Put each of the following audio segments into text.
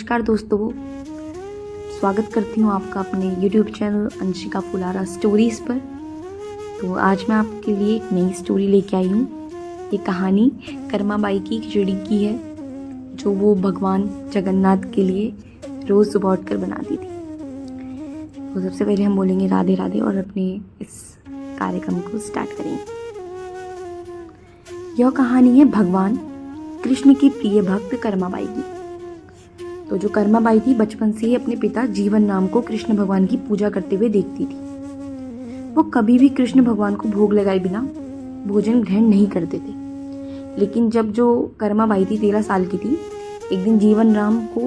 नमस्कार दोस्तों, स्वागत करती हूँ आपका अपने YouTube channel Anshika Phulara stories पर। तो आज मैं आपके लिए एक नई स्टोरी लेके आई हूँ। ये कहानी कर्मा बाई की खिचड़ी की है, जो वो भगवान जगन्नाथ के लिए रोज़ सुबह उठकर बनाती थी। तो सबसे पहले हम बोलेंगे राधे राधे और अपने इस कार्यक्रम को स्टार्ट करेंगे। यह कहानी है भगवान कृष्ण की प्रिय भक्त कर्मा बाई की। तो जो कर्मा बाई थी, बचपन से ही अपने पिता जीवन राम को कृष्ण भगवान की पूजा करते हुए देखती थी। वो कभी भी कृष्ण भगवान को भोग लगाए बिना भोजन ग्रहण नहीं करते थे। लेकिन जब जो कर्मा बाई थी 13 साल की थी, एक दिन जीवन राम को,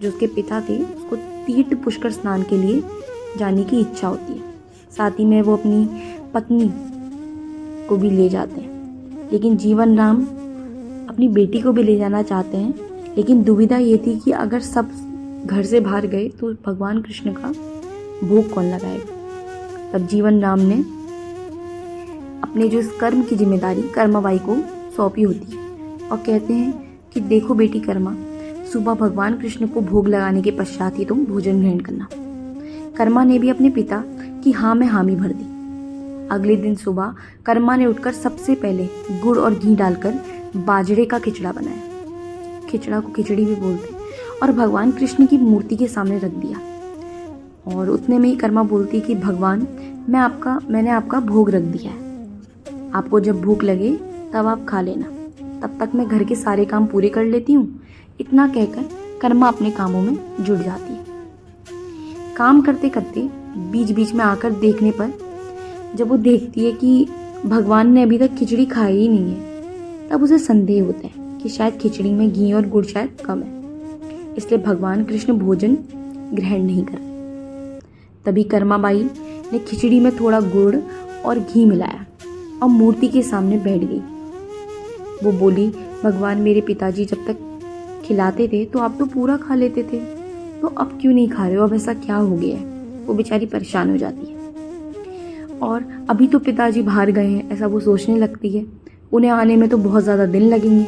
जो उसके पिता थे, उसको तीर्थ पुष्कर स्नान के लिए जाने की इच्छा होती है। साथ ही में वो अपनी पत्नी को भी ले जाते हैं। लेकिन जीवन राम अपनी बेटी को भी ले जाना चाहते हैं, लेकिन दुविधा ये थी कि अगर सब घर से बाहर गए तो भगवान कृष्ण का भोग कौन लगाएगा। तब जीवन राम ने अपने जो इस कर्म की जिम्मेदारी कर्मा बाई को सौंपी होती है और कहते हैं कि देखो बेटी कर्मा, सुबह भगवान कृष्ण को भोग लगाने के पश्चात ही तुम भोजन ग्रहण करना। कर्मा ने भी अपने पिता की हाँ में हामी भर दी। अगले दिन सुबह कर्मा ने उठकर सबसे पहले गुड़ और घी डालकर बाजरे का खिचड़ा बनाया। खिचड़ा को खिचड़ी भी बोलते हैं, और भगवान कृष्ण की मूर्ति के सामने रख दिया। और उतने में ही कर्मा बोलती कि भगवान, मैंने आपका भोग रख दिया है, आपको जब भूख लगे तब आप खा लेना, तब तक मैं घर के सारे काम पूरे कर लेती हूँ। इतना कहकर कर्मा अपने कामों में जुट जाती है। काम करते करते बीच बीच में आकर देखने पर जब वो देखती है कि भगवान ने अभी तक खिचड़ी खाई ही नहीं है, तब उसे संदेह होता है कि शायद खिचड़ी में घी और गुड़ शायद कम है, इसलिए भगवान कृष्ण भोजन ग्रहण नहीं कर रहे। तभी कर्मा बाई ने खिचड़ी में थोड़ा गुड़ और घी मिलाया और मूर्ति के सामने बैठ गई। वो बोली, भगवान, मेरे पिताजी जब तक खिलाते थे तो आप तो पूरा खा लेते थे, तो अब क्यों नहीं खा रहे हो? अब ऐसा क्या हो गया है? वो बेचारी परेशान हो जाती है। और अभी तो पिताजी बाहर गए हैं, ऐसा वो सोचने लगती है। उन्हें आने में तो बहुत ज़्यादा दिन लगेंगे,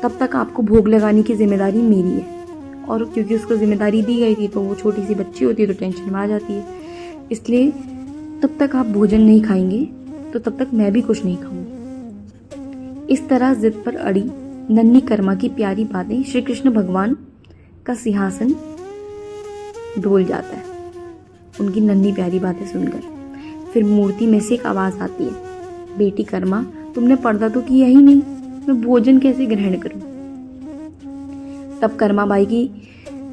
तब तक आपको भोग लगाने की जिम्मेदारी मेरी है। और क्योंकि उसको जिम्मेदारी दी गई थी, तो वो छोटी सी बच्ची होती है तो टेंशन में आ जाती है, इसलिए तब तक आप भोजन नहीं खाएंगे तो तब तक मैं भी कुछ नहीं खाऊंगी। इस तरह जिद पर अड़ी नन्ही कर्मा की प्यारी बातें श्री कृष्ण भगवान का सिंहासन डोल जाता है, उनकी नन्ही प्यारी बातें सुनकर। फिर मूर्ति में से एक आवाज़ आती है, बेटी कर्मा, तुमने पर्दा तो किया ही नहीं, मैं भोजन कैसे ग्रहण करूं? तब कर्मा बाई की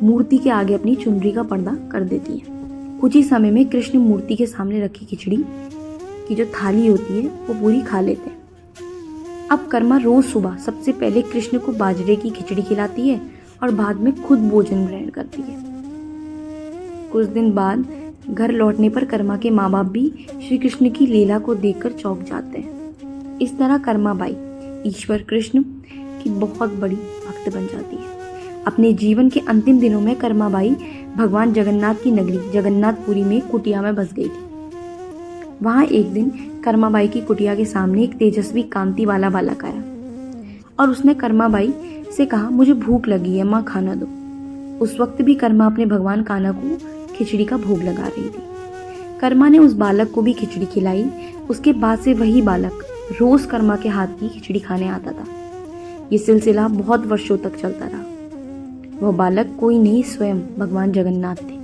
मूर्ति के आगे अपनी चुनरी का पर्दा कर देती है। कुछ ही समय में कृष्ण मूर्ति के सामने रखी खिचड़ी की जो थाली होती है वो पूरी खा लेते हैं। अब कर्मा रोज सुबह सबसे पहले कृष्ण को बाजरे की खिचड़ी खिलाती है और बाद में खुद भोजन ग्रहण करती है। कुछ दिन बाद घर लौटने पर कर्मा के माँ बाप भी श्री कृष्ण की लीला को देखकर चौंक जाते हैं। इस तरह कर्मा बाई ईश्वर कृष्ण की बहुत बड़ी भक्त बन जाती है। अपने जीवन के अंतिम दिनों में कर्मा बाई भगवान जगन्नाथ की नगरी जगन्नाथपुरी में कुटिया में बस गई थी। वहां एक दिन कर्मा बाई की कुटिया के सामने एक तेजस्वी कांति वाला बालक आया और उसने कर्मा बाई से कहा, मुझे भूख लगी है, माँ खाना दो। उस वक्त भी कर्मा अपने भगवान कान्हा को खिचड़ी का भोग लगा रही थी। कर्मा ने उस बालक को भी खिचड़ी खिलाई। उसके बाद से वही बालक रोज कर्मा के हाथ की खिचड़ी खाने आता था। ये सिलसिला बहुत वर्षों तक चलता रहा। वह बालक कोई नहीं, स्वयं भगवान जगन्नाथ थे,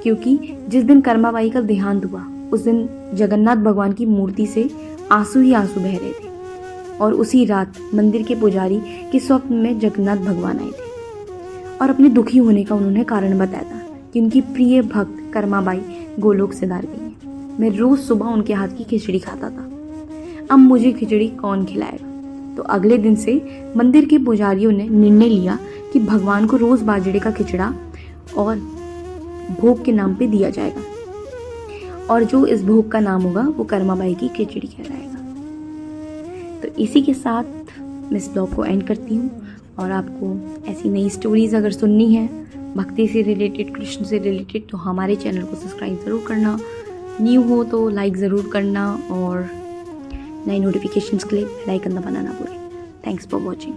क्योंकि जिस दिन कर्मा बाई का देहांत हुआ उस दिन जगन्नाथ भगवान की मूर्ति से आंसू ही आंसू बह रहे थे। और उसी रात मंदिर के पुजारी के स्वप्न में जगन्नाथ भगवान आए थे और अपने दुखी होने का उन्होंने कारण बताया था कि उनकी प्रिय भक्त कर्मा बाई गोलोक से दार गई है। मैं रोज सुबह उनके हाथ की खिचड़ी खाता था, अब मुझे खिचड़ी कौन खिलाएगा? तो अगले दिन से मंदिर के पुजारियों ने निर्णय लिया कि भगवान को रोज बाजरे का खिचड़ा और भोग के नाम पे दिया जाएगा, और जो इस भोग का नाम होगा वो कर्मा बाई की खिचड़ी कहलाएगा। तो इसी के साथ मैं इस ब्लॉग को एंड करती हूँ। और आपको ऐसी नई स्टोरीज अगर सुननी है भक्ति से रिलेटेड, कृष्ण से रिलेटेड, तो हमारे चैनल को सब्सक्राइब ज़रूर करना। न्यू हो तो लाइक ज़रूर करना और नई नोटिफिकेशंस के लिए बेल आइकन दबाना ना भूलें। Thanks for watching.